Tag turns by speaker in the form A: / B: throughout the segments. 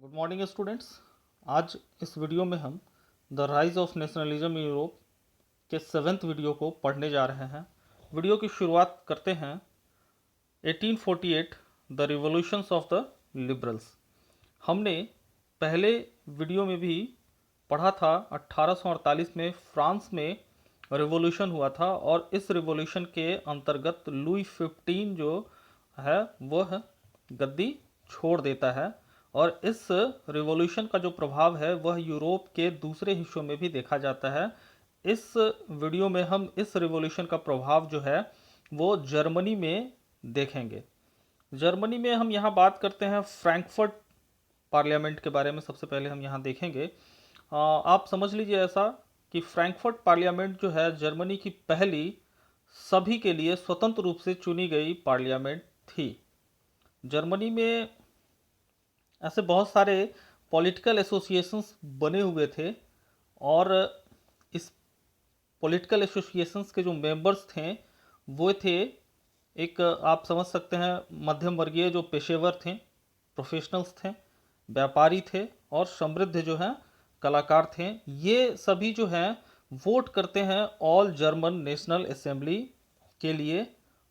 A: Good morning students. आज इस video में हम the rise of nationalism in Europe के 7वें वीडियो को पढ़ने जा रहे हैं। वीडियो की शुरुआत करते हैं 1848 the revolutions of the liberals. हमने पहले वीडियो में भी पढ़ा था 1848 में फ्रांस में रिवॉल्यूशन हुआ था और इस रिवॉल्यूशन के अंतर्गत लुई 15 जो है वह गद्दी छोड़ देता है और इस रिवॉल्यूशन का जो प्रभाव है वह यूरोप के दूसरे हिस्सों में भी देखा जाता है। इस वीडियो में हम इस रिवॉल्यूशन का प्रभाव जो है वो जर्मनी में देखेंगे। जर्मनी में हम यहाँ बात करते हैं फ्रैंकफर्ट पार्लियामेंट के बारे में। सबसे पहले हम यहाँ देखेंगे, आप समझ लीजिए ऐसा कि फ्रैंकफर्ट पार्लियामेंट जो है जर्मनी की पहली सभी के लिए स्वतंत्र रूप से चुनी गई पार्लियामेंट थी। जर्मनी में ऐसे बहुत सारे पॉलिटिकल एसोसिएशंस बने हुए थे और इस पॉलिटिकल एसोसिएशंस के जो मेंबर्स थे वो थे, एक आप समझ सकते हैं मध्यम वर्गीय जो पेशेवर थे, प्रोफेशनल्स थे, व्यापारी थे और समृद्ध जो हैं कलाकार थे। ये सभी जो हैं वोट करते हैं ऑल जर्मन नेशनल असेंबली के लिए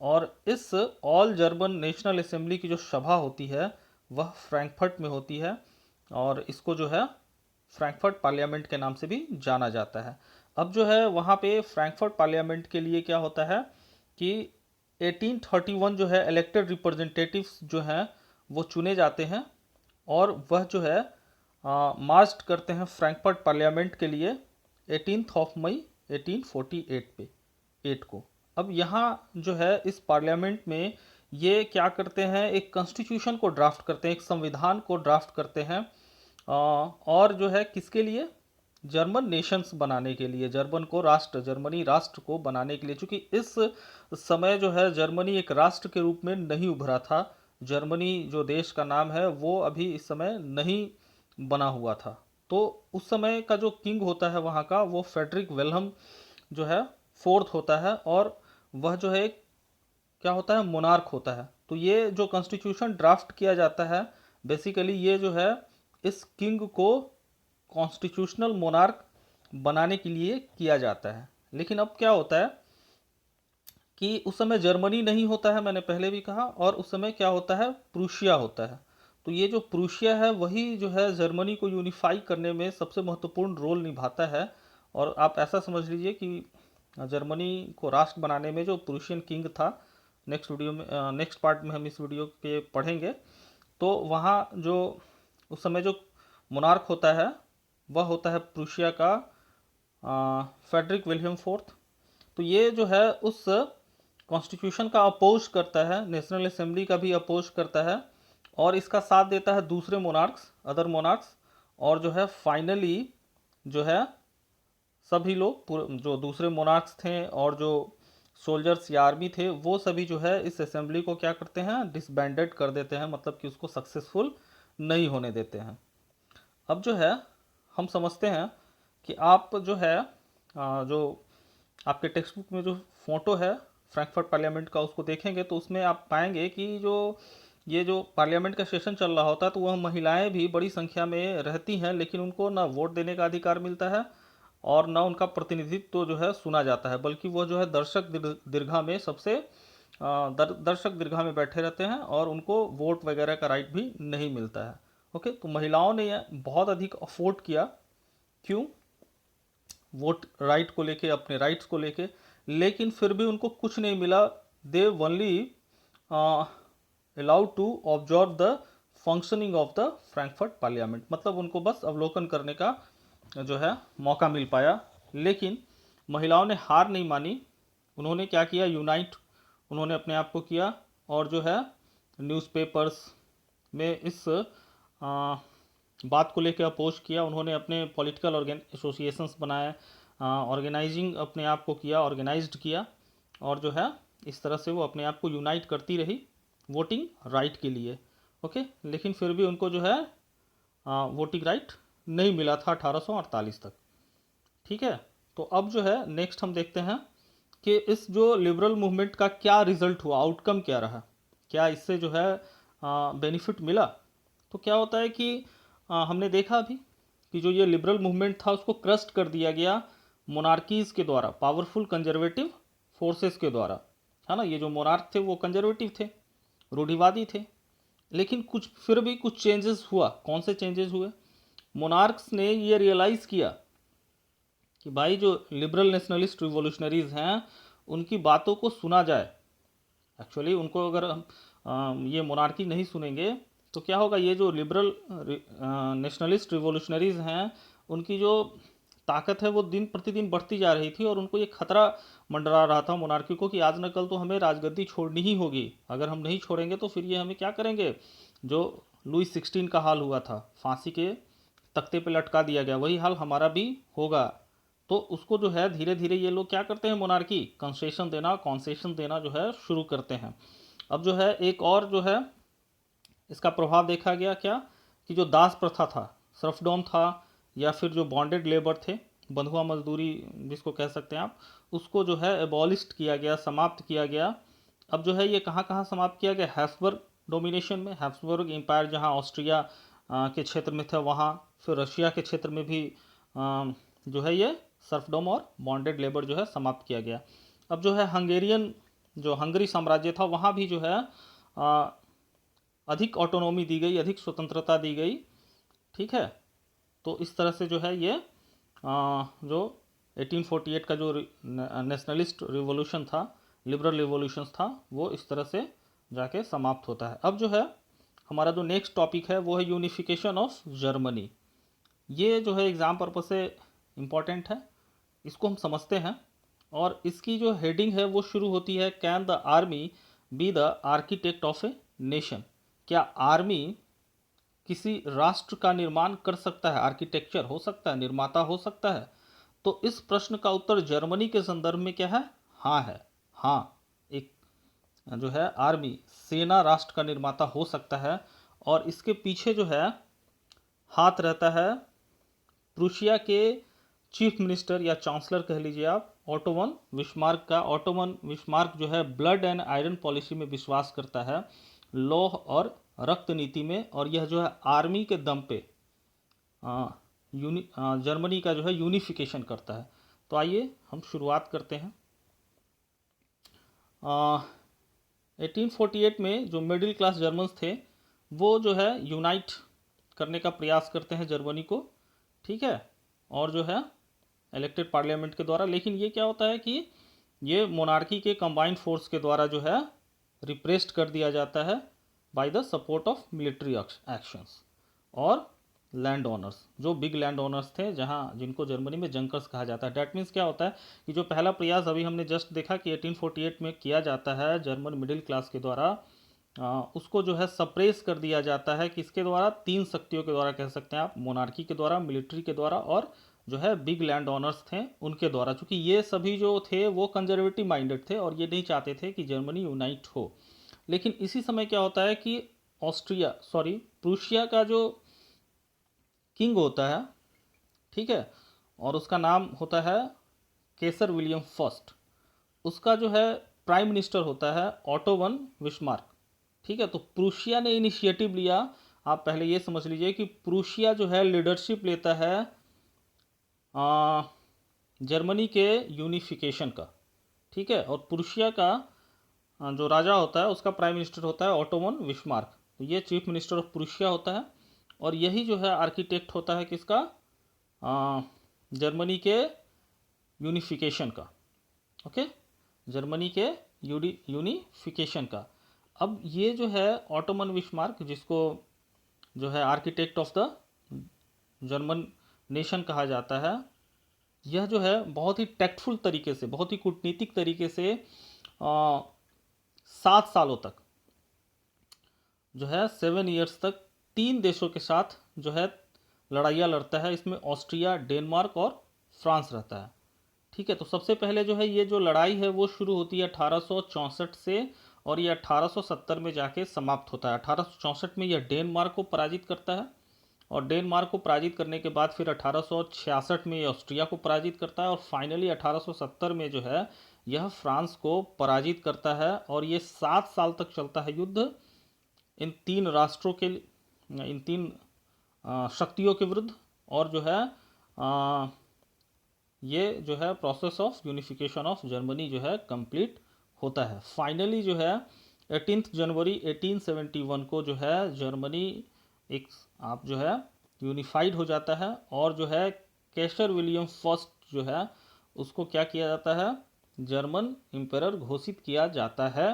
A: और इस ऑल जर्मन नेशनल असेंबली की जो सभा होती है वह फ्रैंकफर्ट में होती है और इसको जो है फ्रैंकफर्ट पार्लियामेंट के नाम से भी जाना जाता है। अब जो है वहाँ पे फ्रैंकफर्ट पार्लियामेंट के लिए क्या होता है कि 1831 जो है इलेक्टेड रिप्रेजेंटेटिव्स जो हैं वो चुने जाते हैं और वह जो है मार्च करते हैं फ्रैंकफर्ट पार्लियामेंट के लिए 18 मई 1848 पे 8 को। अब यहाँ जो है इस पार्लियामेंट में ये क्या करते हैं, एक कॉन्स्टिट्यूशन को ड्राफ्ट करते हैं, एक संविधान को ड्राफ्ट करते हैं और जो है किसके लिए, जर्मन नेशंस बनाने के लिए, जर्मन को राष्ट्र, जर्मनी राष्ट्र को बनाने के लिए। क्योंकि इस समय जो है जर्मनी एक राष्ट्र के रूप में नहीं उभरा था, जर्मनी जो देश का नाम है वो अभी इस समय नहीं बना हुआ था। तो उस समय का जो किंग होता है वहाँ का वो फ्रेडरिक विल्हम जो है फोर्थ होता है और वह जो है क्या होता है, मोनार्क होता है। तो ये जो कॉन्स्टिट्यूशन ड्राफ्ट किया जाता है बेसिकली ये जो है इस किंग को कॉन्स्टिट्यूशनल मोनार्क बनाने के लिए किया जाता है। लेकिन अब क्या होता है कि उस समय जर्मनी नहीं होता है, मैंने पहले भी कहा, और उस समय क्या होता है, प्रूशिया होता है। तो ये जो प्रूशिया है वही जो है जर्मनी को यूनिफाई करने में सबसे महत्वपूर्ण रोल निभाता है। और आप ऐसा समझ लीजिए कि जर्मनी को राष्ट्र बनाने में जो प्रूशियन किंग था, नेक्स्ट वीडियो में नेक्स्ट पार्ट में हम इस वीडियो के पढ़ेंगे, तो वहाँ जो उस समय जो मोनार्क होता है वह होता है प्रूशिया का फ्रेडरिक विलियम फोर्थ। तो ये जो है उस कॉन्स्टिट्यूशन का अपोज करता है, नेशनल असेंबली का भी अपोज करता है और इसका साथ देता है दूसरे मोनार्क्स, अदर मोनार्क्स। और जो है फाइनली जो है सभी लोग जो दूसरे मोनार्क्स थे और जो सोल्जर्स या आर्मी थे वो सभी जो है इस असेंबली को क्या करते हैं, डिसबैंडेड कर देते हैं, मतलब कि उसको सक्सेसफुल नहीं होने देते हैं। अब जो है हम समझते हैं कि आप जो है जो आपके टेक्स्ट बुक में जो फोटो है फ्रैंकफर्ट पार्लियामेंट का उसको देखेंगे तो उसमें आप पाएंगे कि जो ये जो पार्लियामेंट का सेशन चल रहा होता है तो वह महिलाएं भी बड़ी संख्या में रहती हैं, लेकिन उनको ना वोट देने का अधिकार मिलता है और ना उनका प्रतिनिधित्व तो जो है सुना जाता है, बल्कि वो जो है दर्शक दीर्घा में सबसे दर्शक दीर्घा में बैठे रहते हैं और उनको वोट वगैरह का राइट भी नहीं मिलता है। ओके, तो महिलाओं ने यह बहुत अधिक अफोर्ड किया, क्यों, वोट राइट को लेके, अपने राइट्स को लेके, लेकिन फिर भी उनको कुछ नहीं मिला। They only allowed to observe the functioning of the Frankfurt parliament, मतलब उनको बस अवलोकन करने का जो है मौका मिल पाया। लेकिन महिलाओं ने हार नहीं मानी, उन्होंने क्या किया, यूनाइट उन्होंने अपने आप को किया और जो है न्यूज़पेपर्स में इस बात को लेकर अपोज किया। उन्होंने अपने पॉलिटिकल एसोसिएशंस बनाए, ऑर्गेनाइजिंग अपने आप को किया, ऑर्गेनाइज्ड किया और जो है इस तरह से वो अपने आप को यूनाइट करती रही वोटिंग राइट के लिए। ओके, लेकिन फिर भी उनको जो है वोटिंग राइट नहीं मिला था 1848 तक। ठीक है, तो अब जो है नेक्स्ट हम देखते हैं कि इस जो लिबरल मूवमेंट का क्या रिजल्ट हुआ, आउटकम क्या रहा, क्या इससे जो है बेनिफिट मिला। तो क्या होता है कि हमने देखा अभी कि जो ये लिबरल मूवमेंट था उसको क्रस्ट कर दिया गया मोनार्कीज़ के द्वारा, पावरफुल कंजर्वेटिव फोर्सेस के द्वारा, है ना। ये जो मोनार्क थे वो कंजर्वेटिव थे, रूढ़िवादी थे। लेकिन कुछ फिर भी कुछ चेंजेस हुआ। कौन से चेंजेस हुए? मोनार्क्स ने ये रियलाइज़ किया कि भाई जो लिबरल नेशनलिस्ट रिवोल्यूशनरीज हैं उनकी बातों को सुना जाए। एक्चुअली उनको अगर हम ये मोनार्की नहीं सुनेंगे तो क्या होगा, ये जो लिबरल नेशनलिस्ट रिवोल्यूशनरीज हैं उनकी जो ताकत है वो दिन प्रतिदिन बढ़ती जा रही थी और उनको ये खतरा मंडरा रहा था मोनार्की को कि आज न कल तो हमें राजगद्दी छोड़नी ही होगी। अगर हम नहीं छोड़ेंगे तो फिर ये हमें क्या करेंगे। जो लुई 16 का हाल हुआ था, फांसी के तख्ते पे लटका दिया गया, वही हाल हमारा भी होगा। तो उसको जो है धीरे धीरे ये लोग क्या करते हैं, मोनार्की कॉन्सेशन देना जो है शुरू करते हैं। अब जो है एक और जो है इसका प्रभाव देखा गया क्या, कि जो दास प्रथा था, सर्फडॉम था, या फिर जो बॉन्डेड लेबर थे, बंधुआ मजदूरी जिसको कह सकते हैं आप, उसको जो है एबॉलिस्ट किया गया, समाप्त किया गया। अब जो है ये कहाँ कहाँ समाप्त किया गया? हैब्सबर्ग डोमिनेशन में, हैब्सबर्ग एम्पायर जहाँ ऑस्ट्रिया के क्षेत्र में था वहाँ, फिर रशिया के क्षेत्र में भी जो है ये सर्फडॉम और बॉन्डेड लेबर जो है समाप्त किया गया। अब जो है हंगेरियन, जो हंगरी साम्राज्य था वहाँ भी जो है अधिक ऑटोनॉमी दी गई, अधिक स्वतंत्रता दी गई। ठीक है, तो इस तरह से जो है ये जो 1848 का जो नेशनलिस्ट रिवॉल्यूशन था, लिबरल रिवॉल्यूशन था, वो इस तरह से जाके समाप्त होता है। अब जो है हमारा जो नेक्स्ट टॉपिक है वो है यूनिफिकेशन ऑफ जर्मनी। ये जो है एग्ज़ाम पर्पज से इम्पॉर्टेंट है, इसको हम समझते हैं। और इसकी जो हेडिंग है वो शुरू होती है, can the army be the architect of a nation. क्या आर्मी किसी राष्ट्र का निर्माण कर सकता है? आर्किटेक्चर हो सकता है, निर्माता हो सकता है? तो इस प्रश्न का उत्तर जर्मनी के संदर्भ में क्या है? हाँ है। हाँ, एक जो है आर्मी, सेना राष्ट्र का निर्माता हो सकता है। और इसके पीछे जो है हाथ रहता है प्रूशिया के चीफ मिनिस्टर या चांसलर कह लीजिए आप, ऑटो वन विस्मार्क का। ऑटो वन विस्मार्क जो है ब्लड एंड आयरन पॉलिसी में विश्वास करता है, लौह और रक्त नीति में। और यह जो है आर्मी के दम पे जर्मनी का जो है यूनिफिकेशन करता है। तो आइए हम शुरुआत करते हैं। 1848 में जो मिडिल क्लास जर्मन्स थे वो जो है यूनाइट करने का प्रयास करते हैं जर्मनी को। ठीक है, और जो है इलेक्टेड पार्लियामेंट के द्वारा। लेकिन ये क्या होता है कि ये मोनार्की के कंबाइंड फोर्स के द्वारा जो है रिप्रेस्ड कर दिया जाता है by the support of military actions और लैंड ओनर्स, जो बिग लैंड ओनर्स थे, जहां जिनको जर्मनी में जंकर्स कहा जाता है। डैट मीन्स क्या होता है कि जो पहला प्रयास अभी हमने जस्ट देखा कि 1848 में किया जाता है जर्मन मिडिल क्लास के द्वारा, उसको जो है सप्रेस कर दिया जाता है। किसके द्वारा? तीन शक्तियों के द्वारा कह सकते हैं आप, मोनार्की के द्वारा, मिलिट्री के द्वारा और जो है बिग लैंड ओनर्स थे उनके द्वारा। चूंकि ये सभी जो थे वो कंजर्वेटिव माइंडेड थे और ये नहीं चाहते थे कि जर्मनी यूनाइट हो। लेकिन इसी समय क्या होता है कि प्रूशिया का जो किंग होता है, ठीक है, और उसका नाम होता है केसर विलियम फर्स्ट, उसका जो है प्राइम मिनिस्टर होता है ऑटो वन विस्मार्क। ठीक है, तो प्रूशिया ने इनिशिएटिव लिया। आप पहले ये समझ लीजिए कि प्रूशिया जो है लीडरशिप लेता है जर्मनी के यूनिफिकेशन का। ठीक है, और प्रूशिया का जो राजा होता है उसका प्राइम मिनिस्टर होता है ऑटो वन विस्मार्क। तो ये चीफ मिनिस्टर ऑफ प्रूशिया होता है और यही जो है आर्किटेक्ट होता है किसका? जर्मनी के यूनिफिकेशन का। ओके, जर्मनी के यूनिफिकेशन का। अब ये जो है ऑटोमन विस्मार्क, जिसको जो है architect of the German nation कहा जाता है, यह जो है बहुत ही टैक्टफुल तरीके से, बहुत ही कूटनीतिक तरीके से 7 सालों तक जो है 7 ईयर्स तक तीन देशों के साथ जो है लड़ाइयाँ लड़ता है। इसमें ऑस्ट्रिया, डेनमार्क और फ्रांस रहता है। ठीक है, तो सबसे पहले जो है ये जो लड़ाई है वो शुरू होती है 1864 से और ये 1870 में जाके समाप्त होता है। 1864 में यह डेनमार्क को पराजित करता है और डेनमार्क को पराजित करने के बाद फिर 1866 में ये ऑस्ट्रिया को पराजित करता है और फाइनली 1870 में जो है यह फ्रांस को पराजित करता है। और ये 7 साल तक चलता है युद्ध इन तीन राष्ट्रों के, इन तीन शक्तियों के विरुद्ध, और जो है ये जो है process of unification of Germany जो है कंप्लीट होता है। फाइनली जो है 18 जनवरी 1871 को जो है जर्मनी एक आप जो है यूनिफाइड हो जाता है, और जो है कैसर विलियम फर्स्ट जो है उसको क्या किया जाता है, जर्मन एम्परर घोषित किया जाता है।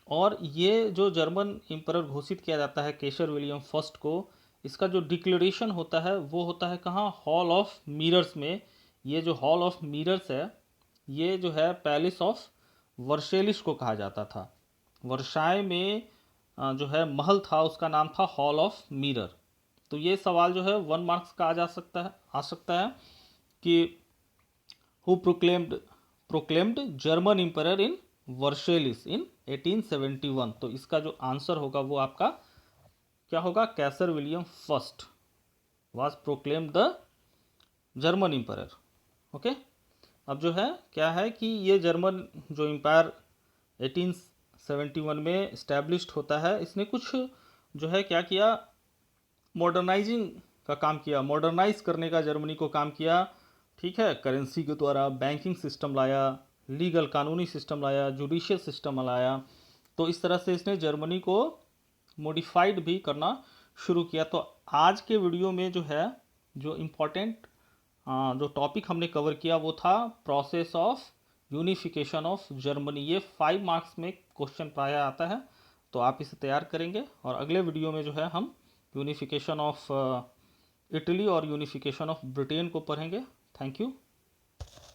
A: और ये जो जर्मन एम्परर घोषित किया जाता है कैसर विलियम फर्स्ट को, इसका जो डिक्लेरेशन होता है वो होता है कहाँ, हॉल ऑफ मिरर्स में। ये जो हॉल ऑफ मिरर्स है ये जो है पैलेस ऑफ वर्सेलिस को कहा जाता था। वर्साय में जो है महल था उसका नाम था हॉल ऑफ मिरर। तो ये सवाल जो है 1 मार्क्स का आ सकता है कि who proclaimed German emperor in Versailles in 1871। तो इसका जो आंसर होगा वो आपका क्या होगा, Kaiser William first was proclaimed the German emperor. Okay, अब जो है क्या है कि ये जर्मन जो एम्पायर 1871 में इस्टेब्लिश्ड होता है, इसने कुछ जो है क्या किया, मॉडर्नाइजिंग का काम किया, मॉडर्नाइज करने का जर्मनी को काम किया। ठीक है, करेंसी के द्वारा बैंकिंग सिस्टम लाया, लीगल कानूनी सिस्टम लाया, जुडिशियल सिस्टम लाया। तो इस तरह से इसने जर्मनी को मॉडिफाइड भी करना शुरू किया। तो आज के वीडियो में जो है जो इम्पोर्टेंट जो टॉपिक हमने कवर किया वो था process of unification of Germany. ये 5 मार्क्स में क्वेश्चन प्राय आता है, तो आप इसे तैयार करेंगे। और अगले वीडियो में जो है हम यूनिफिकेशन ऑफ इटली और यूनिफिकेशन ऑफ ब्रिटेन को पढ़ेंगे। Thank you.